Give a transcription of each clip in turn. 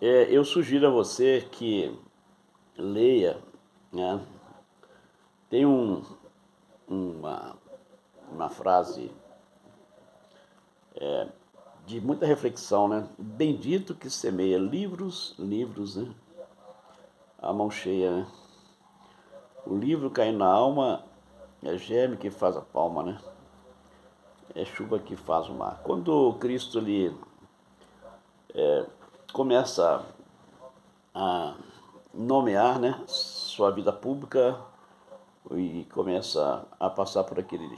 Eu sugiro a você que leia, né? Tem uma, uma frase de muita reflexão, né? Bendito que semeia livros, livros, né? A mão cheia, né? O livro caindo na alma é germe que faz a palma, né? É chuva que faz o mar. Quando Cristo ali começa a nomear, né, sua vida pública e começa a passar por aquele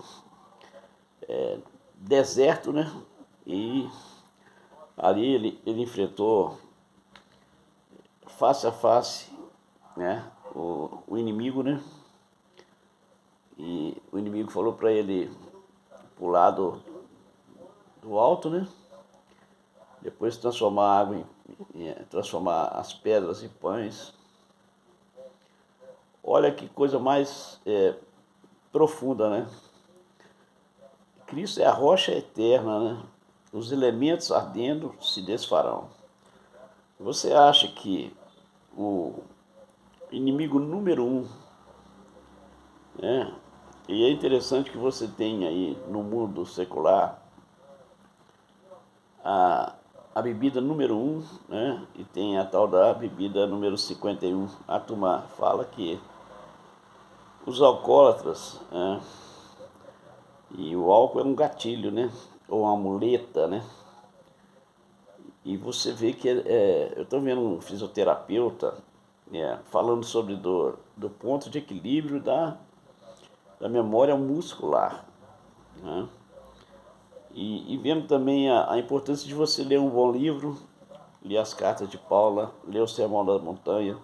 deserto, né? E ali ele enfrentou face a face, né, o inimigo, né? E o inimigo falou para ele pular do alto, né? Depois transformar a água transformar as pedras em pães. Olha que coisa mais profunda, né? Cristo é a rocha eterna, né? Os elementos ardendo se desfarão. Você acha que o inimigo número um, né? E é interessante que você tem aí no mundo secular a, a bebida número um, né? E tem a tal da bebida número 51. A turma fala que os alcoólatras, né? E o álcool é um gatilho, né? Ou uma muleta, né? E você vê que eu estou vendo um fisioterapeuta falando sobre do ponto de equilíbrio da memória muscular, né? E vendo também a importância de você ler um bom livro, ler as cartas de Paula, ler o Sermão da Montanha,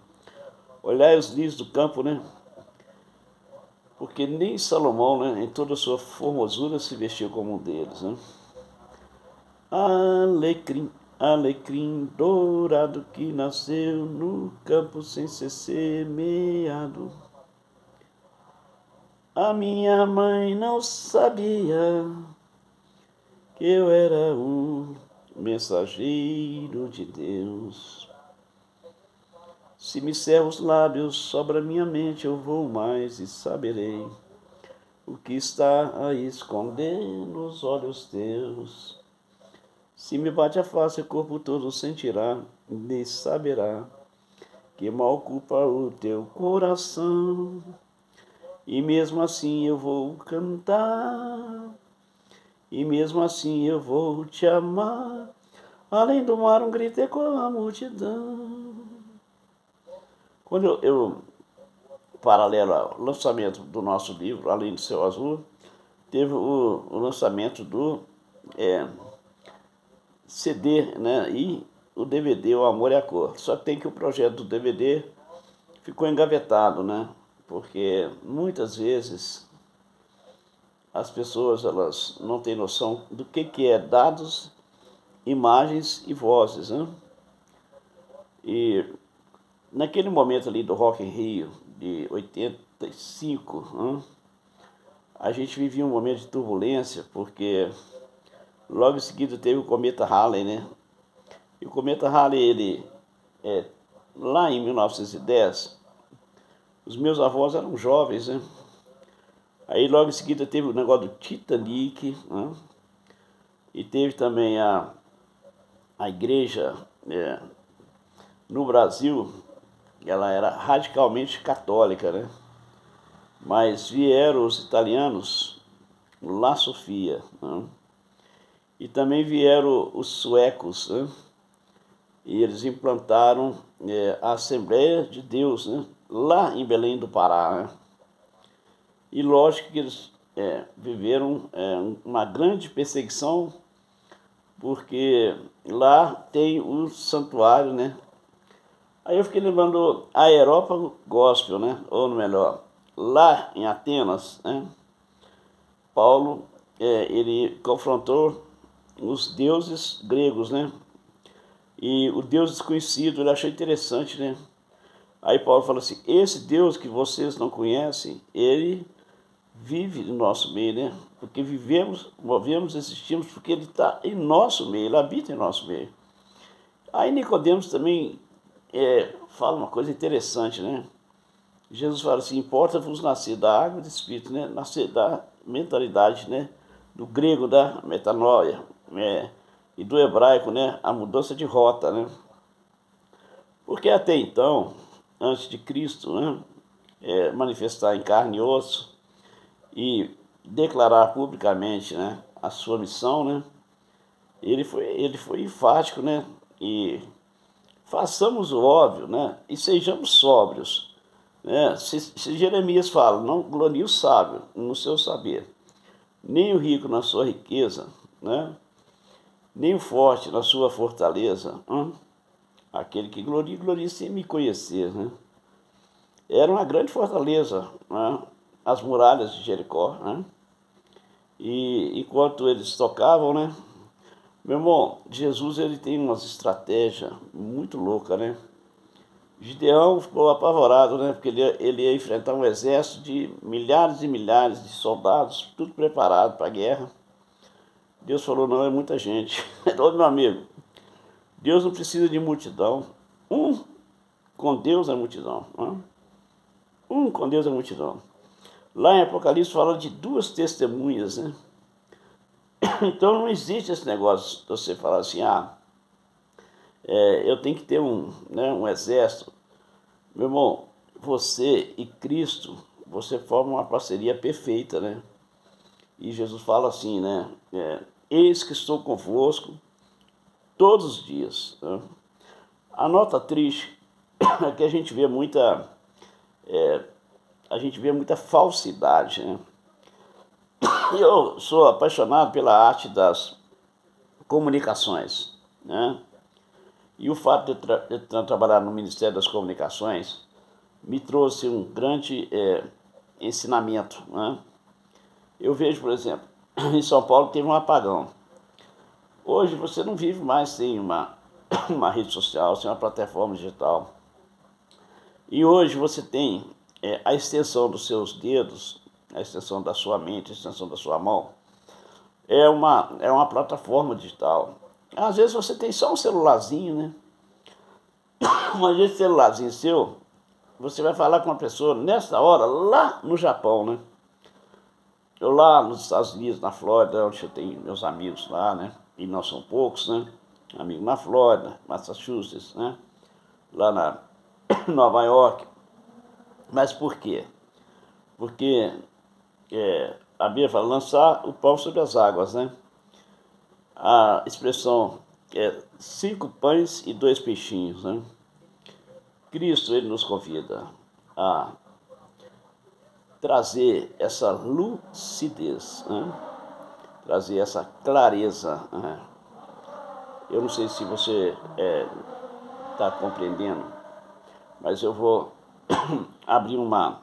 olhar os livros do campo, né? Porque nem Salomão, né, em toda a sua formosura, se vestiu como um deles, né? Alecrim, alecrim dourado que nasceu no campo sem ser semeado. A minha mãe não sabia que eu era um mensageiro de Deus. Se me cerram os lábios, sobra minha mente, eu vou mais e saberei o que está a esconder nos olhos teus. Se me bate a face, o corpo todo sentirá e saberá que mal ocupa o teu coração. E mesmo assim eu vou cantar, e mesmo assim eu vou te amar. Além do mar, um grito ecoa a multidão. Quando paralelo ao lançamento do nosso livro, Além do Céu Azul, teve o lançamento do CD, né, e o DVD, O Amor e a Cor. Só tem que o projeto do DVD ficou engavetado, né? Porque muitas vezes as pessoas elas não têm noção do que é dados, imagens e vozes, né? E naquele momento ali do Rock in Rio de 85, né, a gente vivia um momento de turbulência, porque logo em seguida teve o cometa Halley, né? E o cometa Halley, lá em 1910, os meus avós eram jovens, né? Aí logo em seguida teve o negócio do Titanic, né? E teve também a igreja no Brasil, ela era radicalmente católica, né? Mas vieram os italianos, La Sofia, né? E também vieram os suecos, né? E eles implantaram a Assembleia de Deus, né? Lá em Belém do Pará, né? E lógico que eles viveram uma grande perseguição, porque lá tem o santuário, né? Aí eu fiquei lembrando a Aerópago Gospel, né? Ou melhor, lá em Atenas, né? Paulo, ele confrontou os deuses gregos, né? E o Deus desconhecido, ele achou interessante, né? Aí Paulo fala assim, esse Deus que vocês não conhecem, ele vive no nosso meio, né? Porque vivemos, movemos, existimos, porque ele está em nosso meio, ele habita em nosso meio. Aí Nicodemos também fala uma coisa interessante, né? Jesus fala assim, importa-vos nascer da água e do Espírito, né? Nascer da mentalidade, né? Do grego, da metanoia, e do hebraico, né? A mudança de rota, né? Porque até então, antes de Cristo, né? Manifestar em carne e osso e declarar publicamente, né? A sua missão, né? Ele foi enfático, né? E façamos o óbvio, né? E sejamos sóbrios. Né? Se Jeremias fala, não glorie o sábio no seu saber, nem o rico na sua riqueza, né? Nem o forte na sua fortaleza. Aquele que gloria sem me conhecer. Né? Era uma grande fortaleza, né? As muralhas de Jericó. Né? E enquanto eles tocavam, né? Meu irmão, Jesus ele tem umas estratégias muito loucas, né? Gideão ficou apavorado, né? Porque ele ia enfrentar um exército de milhares e milhares de soldados, tudo preparado para a guerra. Deus falou, não, é muita gente. Ô, meu amigo, Deus não precisa de multidão. Um com Deus é multidão. Né? Um com Deus é multidão. Lá em Apocalipse fala de duas testemunhas, né? Então não existe esse negócio de você falar assim, eu tenho que ter um exército. Meu irmão, você e Cristo, você forma uma parceria perfeita, né? E Jesus fala assim, né? Eis que estou convosco todos os dias. Né? A nota triste é que a gente vê muita falsidade, né? Eu sou apaixonado pela arte das comunicações, né? E o fato de trabalhar no Ministério das Comunicações me trouxe um grande ensinamento, né? Eu vejo, por exemplo, em São Paulo teve um apagão. Hoje você não vive mais sem uma rede social, sem uma plataforma digital. E hoje você tem a extensão dos seus dedos, a extensão da sua mente, a extensão da sua mão. É uma plataforma digital. Às vezes você tem só um celularzinho, né? Mas esse celularzinho seu, você vai falar com uma pessoa nessa hora, lá no Japão, né? Eu lá nos Estados Unidos, na Flórida, onde eu tenho meus amigos lá, né? E não são poucos, né? Amigo na Flórida, Massachusetts, né? Lá na Nova York. Mas por quê? Porque a Bíblia fala, lançar o pão sobre as águas, né? A expressão é 5 pães e 2 peixinhos, né? Cristo, ele nos convida a trazer essa lucidez, né? Trazer essa clareza. Né? Eu não sei se você está compreendendo, mas eu vou abrir uma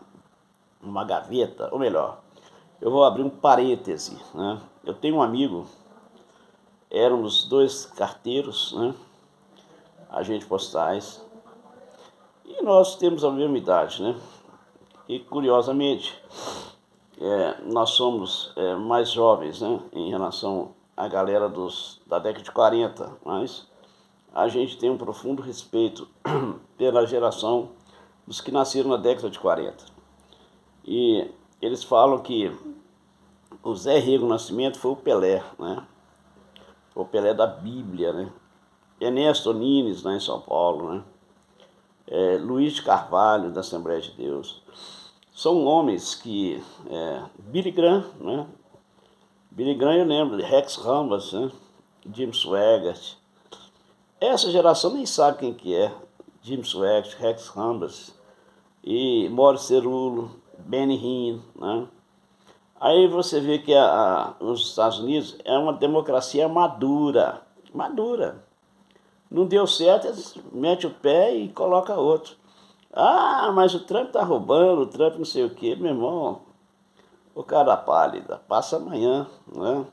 gaveta, ou melhor, eu vou abrir um parêntese. Né? Eu tenho um amigo, éramos 2 carteiros, né? Agentes postais, e nós temos a mesma idade, né? E curiosamente, nós somos mais jovens, né? Em relação à galera da década de 40, mas a gente tem um profundo respeito pela geração dos que nasceram na década de 40. E eles falam que o Zé Rego Nascimento foi o Pelé, né? Foi o Pelé da Bíblia, né? Ernesto Nines, lá em São Paulo, né? Luiz de Carvalho, da Assembleia de Deus. São homens que... Billy Graham, né? Billy Graham eu lembro, Rex Rambas, né? Jim Swaggart. Essa geração nem sabe quem que é. Jim Swaggart, Rex Rambas e Maurice Cerulo, Benny Hinn, né? Aí você vê que os Estados Unidos é uma democracia madura. Madura. Não deu certo, eles metem o pé e coloca outro. Mas o Trump tá roubando, o Trump não sei o quê. Meu irmão, o cara pálida, passa amanhã, né?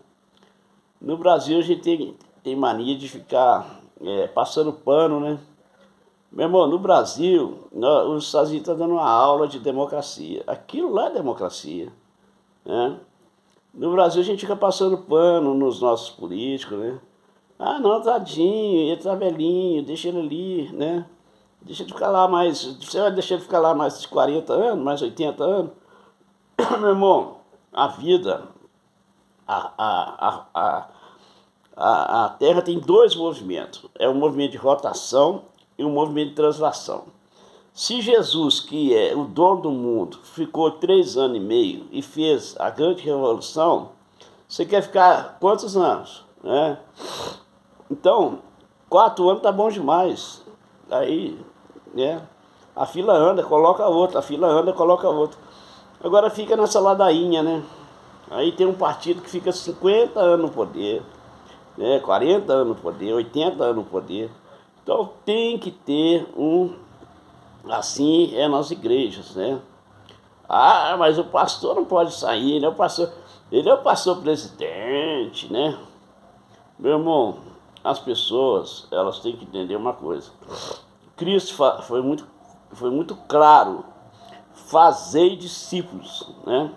No Brasil a gente tem mania de ficar passando pano, né? Meu irmão, no Brasil, os Estados Unidos estão dando uma aula de democracia. Aquilo lá é democracia. Né? No Brasil a gente fica passando pano nos nossos políticos, né? Ah, não, tadinho, ele tá velhinho, deixa ele ali, né? Deixa ele ficar lá mais. Você vai deixar ele ficar lá mais 40 anos, mais 80 anos? Meu irmão, a vida, a, a, a, a Terra tem dois movimentos. É o movimento de rotação e o movimento de translação. Se Jesus, que é o dono do mundo, ficou 3 anos e meio e fez a grande revolução, você quer ficar quantos anos? Né? Então, 4 anos tá bom demais. Aí, né? A fila anda, coloca outra, a fila anda, coloca outra. Agora fica nessa ladainha, né? Aí tem um partido que fica 50 anos no poder, né? 40 anos no poder, 80 anos no poder. Então tem que ter um, assim é nas igrejas, né? Ah, mas o pastor não pode sair, né? Ele é o pastor presidente, né? Meu irmão, as pessoas, elas têm que entender uma coisa. Cristo foi muito claro, fazei discípulos, né?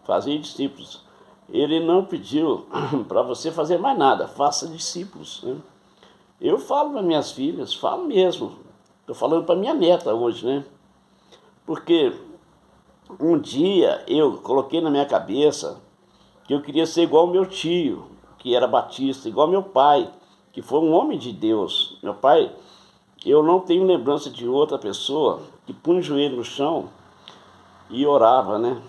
Fazei discípulos. Ele não pediu para você fazer mais nada, faça discípulos, né? Eu falo para minhas filhas, falo mesmo. Estou falando para minha neta hoje, né? Porque um dia eu coloquei na minha cabeça que eu queria ser igual ao meu tio, que era batista, igual ao meu pai, que foi um homem de Deus. Meu pai, eu não tenho lembrança de outra pessoa que punha o joelho no chão e orava, né?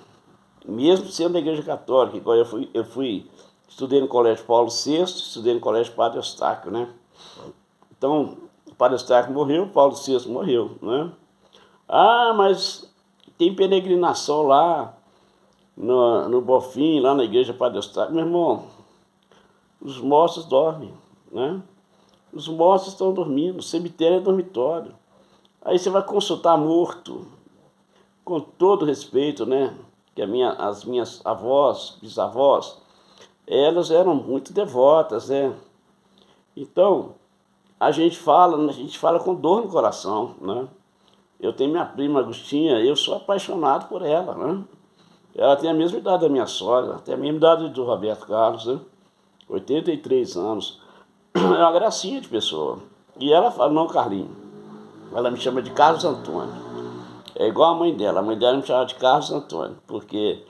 Mesmo sendo da igreja católica, igual estudei no Colégio Paulo VI, estudei no Colégio Padre Eustáquio, né? Então, o Padre Eustáquio morreu, Paulo VI morreu, né? Ah, mas tem peregrinação lá no Bofim, lá na igreja Padre Eustáquio. Meu irmão, os mortos dormem, né? Os mortos estão dormindo, o cemitério é dormitório. Aí você vai consultar morto, com todo respeito, né? Que as minhas avós, bisavós, elas eram muito devotas, né? Então, a gente fala com dor no coração, né? Eu tenho minha prima Agostinha, eu sou apaixonado por ela, né? Ela tem a mesma idade da minha sogra, tem a mesma idade do Roberto Carlos, né? 83 anos. É uma gracinha de pessoa. E ela fala, não, Carlinhos, ela me chama de Carlos Antônio. É igual a mãe dela me chamava de Carlos Antônio, porque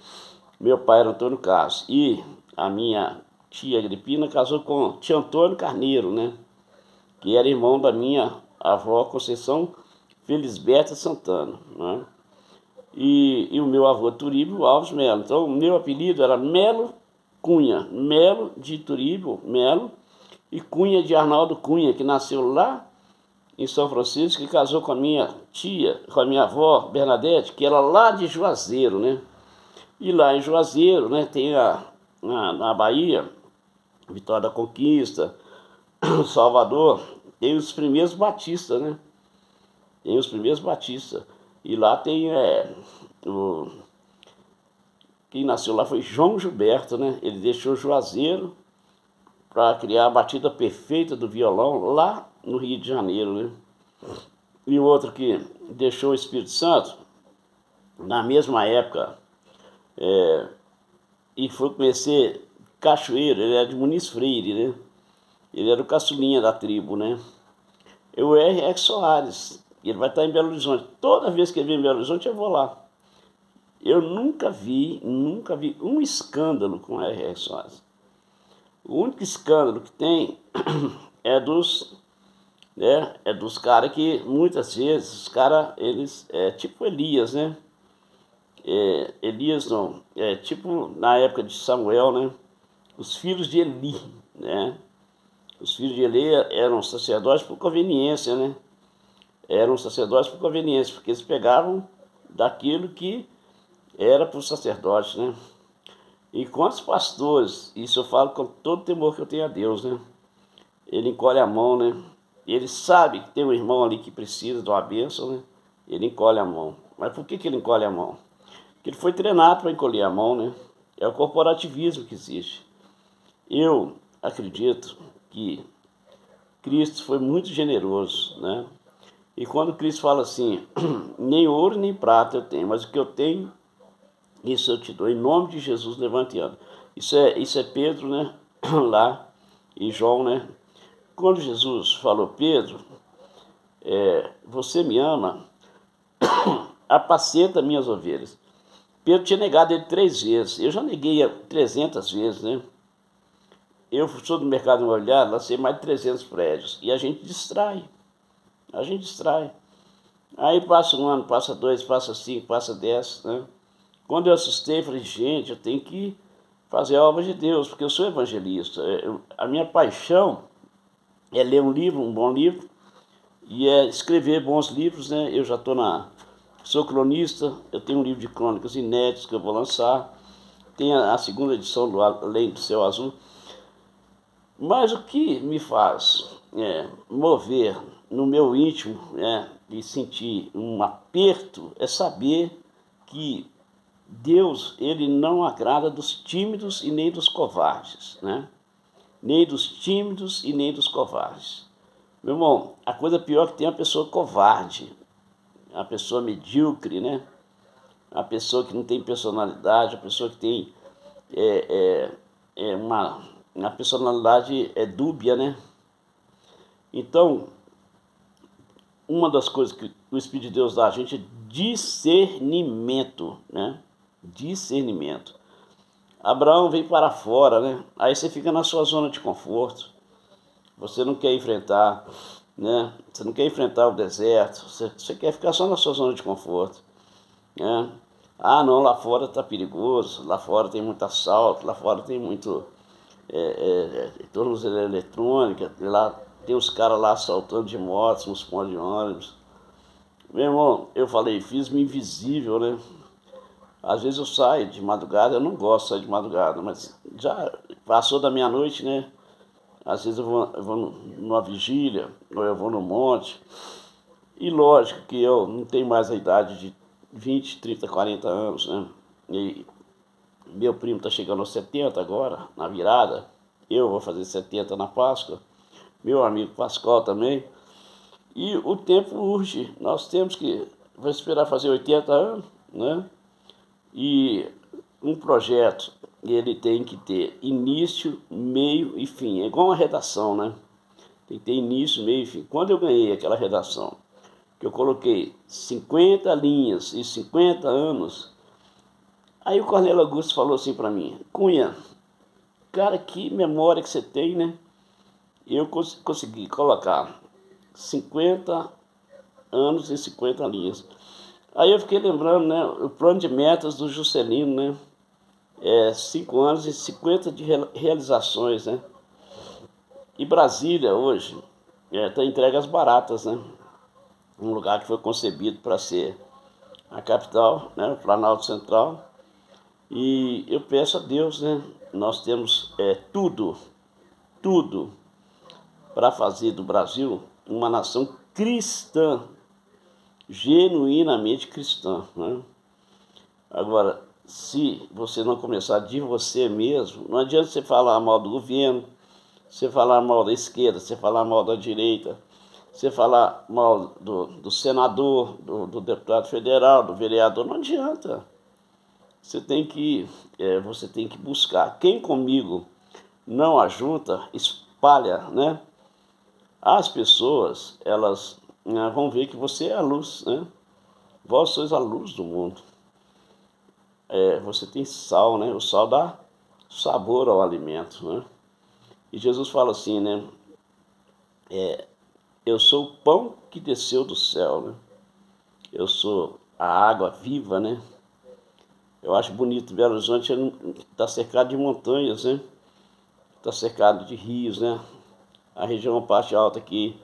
meu pai era Antônio Carlos. E a minha tia Agripina casou com o tio Antônio Carneiro, né? Que era irmão da minha avó Conceição Felisberta Santana, né? E o meu avô Turíbio Alves Melo. Então, o meu apelido era Melo Cunha. Melo de Turíbio Melo e Cunha de Arnaldo Cunha, que nasceu lá em São Francisco, que casou com a minha tia, com a minha avó Bernadette, que era lá de Juazeiro, né? E lá em Juazeiro, né, tem na Bahia, Vitória da Conquista, Salvador, tem os primeiros batistas, né? Tem os primeiros batistas. E lá tem quem nasceu lá foi João Gilberto, né? Ele deixou Juazeiro para criar a batida perfeita do violão lá no Rio de Janeiro, né? E o outro que deixou o Espírito Santo, na mesma época, e foi conhecer Cachoeiro, ele era de Muniz Freire, né? Ele era o caçulinha da tribo, né? E o R.R. Soares, ele vai estar em Belo Horizonte. Toda vez que ele vem em Belo Horizonte, eu vou lá. Eu nunca vi um escândalo com o R.R. Soares. O único escândalo que tem é dos caras que muitas vezes os caras, eles tipo Elias, né? Elias não, tipo na época de Samuel, né? Os filhos de Eli, né? Os filhos de Eli eram sacerdotes por conveniência, né? Eram sacerdotes por conveniência, porque eles pegavam daquilo que era para os sacerdotes, né? E quantos pastores, isso eu falo com todo o temor que eu tenho a Deus, né? Ele encolhe a mão, né? Ele sabe que tem um irmão ali que precisa de uma bênção, né? Ele encolhe a mão. Mas por que ele encolhe a mão? Porque ele foi treinado para encolher a mão, né? É o corporativismo que existe. Eu acredito que Cristo foi muito generoso, né? E quando Cristo fala assim, nem ouro nem prata eu tenho, mas o que eu tenho, isso eu te dou. Em nome de Jesus, levante e anda. Isso é Pedro, né? Lá, e João, né? quando Jesus falou, Pedro, você me ama, apacenta minhas ovelhas. Pedro tinha negado ele 3 vezes. Eu já neguei 300 vezes, né? Eu sou do mercado imobiliário, lancei mais de 300 prédios. E a gente distrai. A gente distrai. Aí passa um ano, passa 2, passa 5, passa 10, né? Quando eu assustei, falei, gente, eu tenho que fazer a obra de Deus, porque eu sou evangelista. A minha paixão é ler um livro, um bom livro, e é escrever bons livros, né? Eu já estou sou cronista, eu tenho um livro de crônicas inéditos que eu vou lançar, tem a segunda edição do Além do Céu Azul. Mas o que me faz mover no meu íntimo e sentir um aperto é saber que Deus, ele não agrada dos tímidos e nem dos covardes, né? Nem dos tímidos e nem dos covardes. Meu irmão, a coisa pior que tem é a pessoa covarde, a pessoa medíocre, né? A pessoa que não tem personalidade, a pessoa que tem uma personalidade dúbia, né? Então, uma das coisas que o Espírito de Deus dá a gente é discernimento, né? Discernimento. Abraão vem para fora, né? Aí você fica na sua zona de conforto. Você não quer enfrentar, né? Você não quer enfrentar o deserto. Você quer ficar só na sua zona de conforto, né? Ah, não, lá fora está perigoso. Lá fora tem muito assalto. Lá fora tem muito tornozeleira eletrônica. Lá tem os caras lá assaltando de motos nos pontos de ônibus. Meu irmão, eu falei, fiz-me invisível, né? Às vezes eu saio de madrugada, eu não gosto de sair de madrugada, mas já passou da meia-noite, né? Às vezes eu vou numa vigília, ou eu vou no monte. E lógico que eu não tenho mais a idade de 20, 30, 40 anos, né? E meu primo está chegando aos 70 agora, na virada. Eu vou fazer 70 na Páscoa. Meu amigo Pascoal também. E o tempo urge. Nós temos que... Vou esperar fazer 80 anos, né? E um projeto, ele tem que ter início, meio e fim. É igual uma redação, né? Tem que ter início, meio e fim. Quando eu ganhei aquela redação, que eu coloquei 50 linhas e 50 anos, aí o Cornélio Augusto falou assim para mim, Cunha, cara, que memória que você tem, né? Eu consegui colocar 50 anos e 50 linhas. Aí eu fiquei lembrando, né, o plano de metas do Juscelino, né? 5 anos e 50 de realizações, né? E Brasília hoje está entregue às baratas, né? Um lugar que foi concebido para ser a capital, né? O Planalto Central. E eu peço a Deus, né? Nós temos tudo para fazer do Brasil uma nação cristã, genuinamente cristã, né? Agora, se você não começar de você mesmo, não adianta você falar mal do governo, você falar mal da esquerda, você falar mal da direita, você falar mal do senador, do deputado federal, do vereador, não adianta. Você tem que buscar. Quem comigo não ajunta, espalha, né? As pessoas, elas vão ver que você é a luz, né? Vós sois a luz do mundo. Você tem sal, né? O sal dá sabor ao alimento, né? E Jesus fala assim, né? Eu sou o pão que desceu do céu, né? Eu sou a água viva, né? Eu acho bonito Belo Horizonte, está cercado de montanhas, né? Está cercado de rios, né? A região parte alta aqui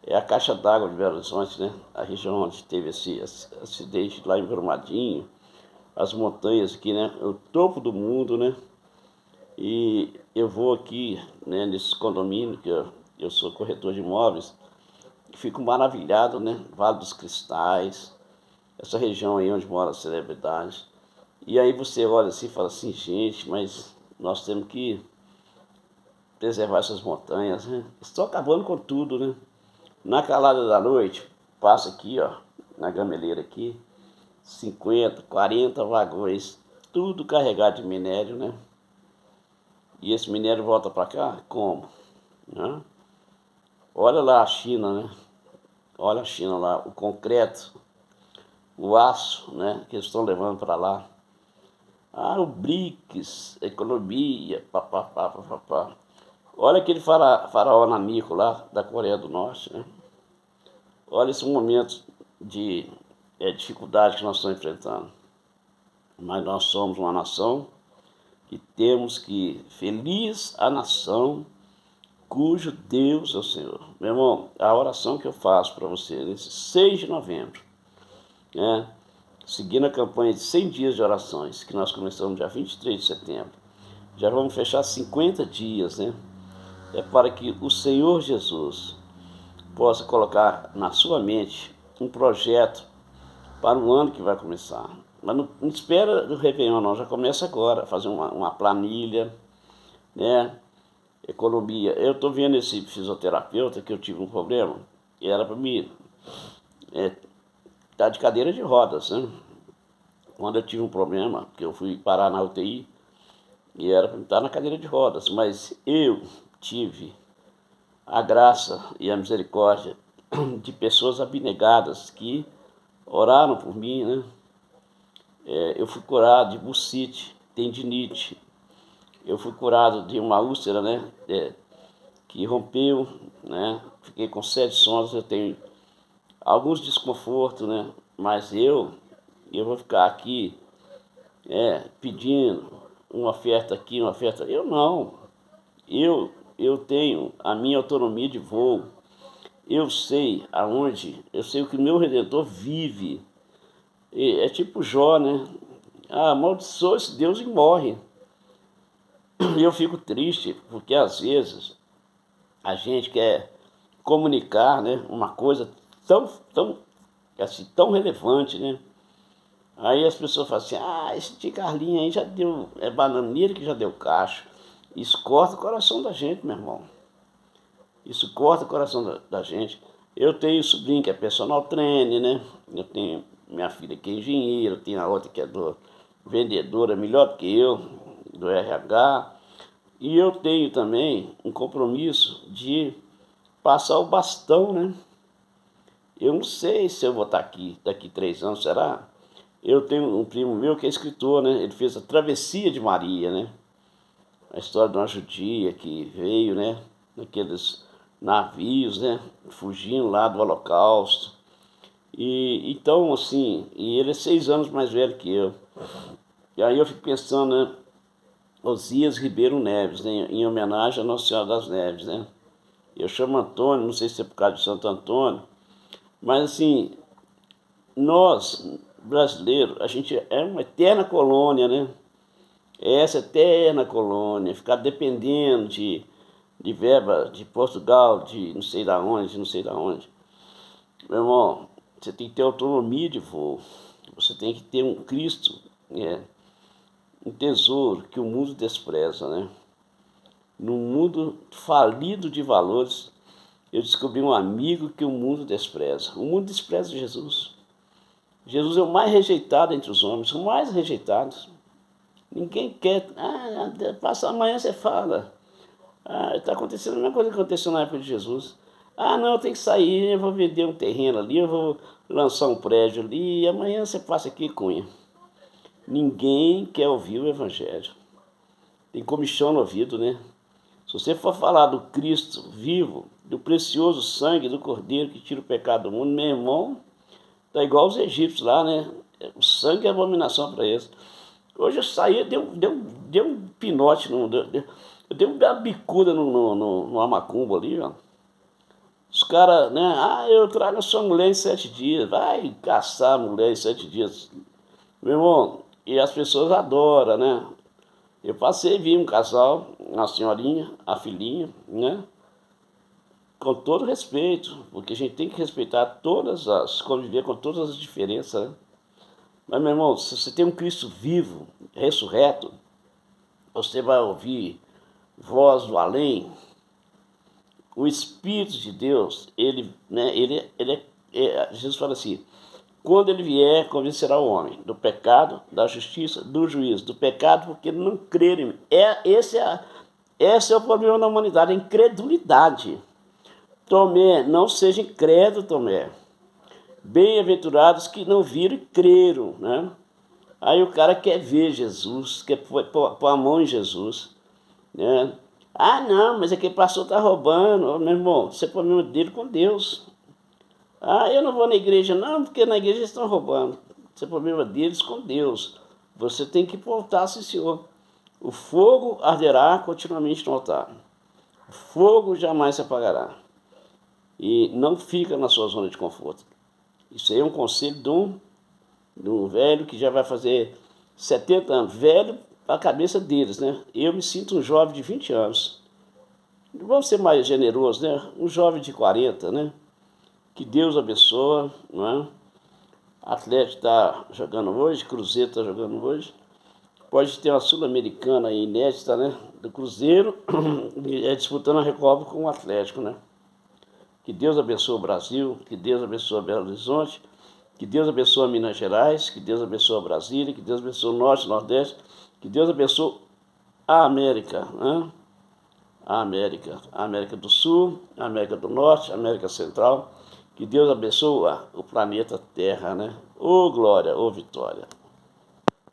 é a caixa d'água de Belo Horizonte, né? A região onde teve esse acidente lá em Brumadinho, as montanhas aqui, né? O topo do mundo, né? E eu vou aqui, né, nesse condomínio, que eu sou corretor de imóveis, fico maravilhado, né? Vale dos Cristais, essa região aí onde moram as celebridades. E aí você olha assim e fala assim, gente, mas nós temos que preservar essas montanhas, né? Estão acabando com tudo, né? Na calada da noite, passa aqui, ó, na gameleira aqui, 50, 40 vagões, tudo carregado de minério, né? E esse minério volta para cá como? Né? Olha lá a China, né? Olha a China lá, o concreto, o aço, né? Que eles estão levando para lá. Ah, o BRICS, economia, papapá, papapá. Olha aquele faraó Nanico lá da Coreia do Norte, né? Olha esse momento de dificuldade que nós estamos enfrentando. Mas nós somos uma nação e temos que, feliz a nação cujo Deus é o Senhor. Meu irmão, a oração que eu faço para você nesse 6 de novembro, né, seguindo a campanha de 100 dias de orações, que nós começamos dia 23 de setembro, já vamos fechar 50 dias, né? É para que o Senhor Jesus possa colocar na sua mente um projeto para o ano que vai começar. Mas não espera do Réveillon, não, já começa agora, fazer uma planilha, né? Economia. Eu estou vendo esse fisioterapeuta que eu tive um problema, e era para mim tá de cadeira de rodas, né? Quando eu tive um problema, que eu fui parar na UTI, e era para estar na cadeira de rodas, mas eu tive a graça e a misericórdia de pessoas abnegadas que oraram por mim, né? Eu fui curado de bursite, tendinite, eu fui curado de uma úlcera, né? Que rompeu, né? Fiquei com 7 sondas, eu tenho alguns desconfortos, né? Mas eu vou ficar aqui pedindo uma oferta aqui, uma oferta. Eu não. Eu tenho a minha autonomia de voo. Eu sei aonde, eu sei o que o meu Redentor vive. É tipo Jó, né? Ah, amaldiçoa esse Deus e morre. E eu fico triste, porque às vezes a gente quer comunicar, né, uma coisa tão, assim, tão relevante, né? Aí as pessoas falam assim, esse tio Carlinhos aí já deu, é bananeiro que já deu cacho. Isso corta o coração da gente, meu irmão. Isso corta o coração da gente. Eu tenho sobrinho que é personal trainer, né? Eu tenho minha filha que é engenheira, tenho a outra que é vendedora, melhor do que eu, do RH. E eu tenho também um compromisso de passar o bastão, né? Eu não sei se eu vou estar aqui daqui 3 anos, será? Eu tenho um primo meu que é escritor, né? Ele fez a Travessia de Maria, né? A história de uma judia que veio, né? Naqueles navios, né? Fugindo lá do Holocausto. E então, assim, e ele é 6 anos mais velho que eu. E aí eu fico pensando, né? Osias Ribeiro Neves, né? Em homenagem a Nossa Senhora das Neves, né? Eu chamo Antônio, não sei se é por causa de Santo Antônio, mas assim, nós, brasileiros, a gente é uma eterna colônia, né? Essa eterna colônia, ficar dependendo de verba de Portugal, de não sei da onde, não sei da onde. Meu irmão, você tem que ter autonomia de voo, você tem que ter um Cristo, um tesouro que o mundo despreza, né? Num mundo falido de valores, eu descobri um amigo que o mundo despreza. O mundo despreza Jesus. Jesus é o mais rejeitado entre os homens, o mais rejeitado. Ninguém quer. Passa amanhã você fala. Está acontecendo a mesma coisa que aconteceu na época de Jesus. Não, eu tenho que sair, eu vou vender um terreno ali, eu vou lançar um prédio ali, e amanhã você passa aqui, Cunha. Ninguém quer ouvir o Evangelho. Tem comichão no ouvido, né? Se você for falar do Cristo vivo, do precioso sangue do Cordeiro que tira o pecado do mundo, meu irmão, tá igual os egípcios lá, né? O sangue é abominação para eles. Hoje eu saí, deu um pinote, eu dei uma bicuda numa macumba ali, ó. Os caras, né? Eu trago a sua mulher em 7 dias. Vai caçar a mulher em 7 dias. Meu irmão, e as pessoas adoram, né? Eu passei, vi um casal, uma senhorinha, a filhinha, né? Com todo respeito, porque a gente tem que respeitar conviver com todas as diferenças, né? Mas, meu irmão, se você tem um Cristo vivo, ressurreto, você vai ouvir voz do além. O Espírito de Deus, Jesus fala assim, quando ele vier, convencerá o homem do pecado, da justiça, do juízo. Do pecado, porque ele não crê em mim. Esse é o problema da humanidade, a incredulidade. Tomé, não seja incrédulo, Tomé. Bem-aventurados que não viram e creram, né? Aí o cara quer ver Jesus, quer pôr a mão em Jesus, né? Ah, não, mas aquele pastor está roubando. Ô, meu irmão, você põe a mão dele com Deus. Ah, eu não vou na igreja, não, porque na igreja eles estão roubando. Isso é problema deles com Deus. Você tem que voltar, sim, Senhor. O fogo arderá continuamente no altar. O fogo jamais se apagará. E não fica na sua zona de conforto. Isso aí é um conselho de um velho que já vai fazer 70 anos. Velho para a cabeça deles, né? Eu me sinto um jovem de 20 anos. Vamos ser mais generosos, né? Um jovem de 40, né? Que Deus abençoe, não é? Atlético está jogando hoje, Cruzeiro está jogando hoje. Pode ter uma Sul-Americana aí inédita, né? Do Cruzeiro, disputando a Recopa com o Atlético, né? Que Deus abençoe o Brasil, que Deus abençoe Belo Horizonte, que Deus abençoe Minas Gerais, que Deus abençoe Brasília, que Deus abençoe o Norte, Nordeste, que Deus abençoe a América, né? A América do Sul, a América do Norte, a América Central. Que Deus abençoe o planeta Terra, né? Ô glória, ô vitória.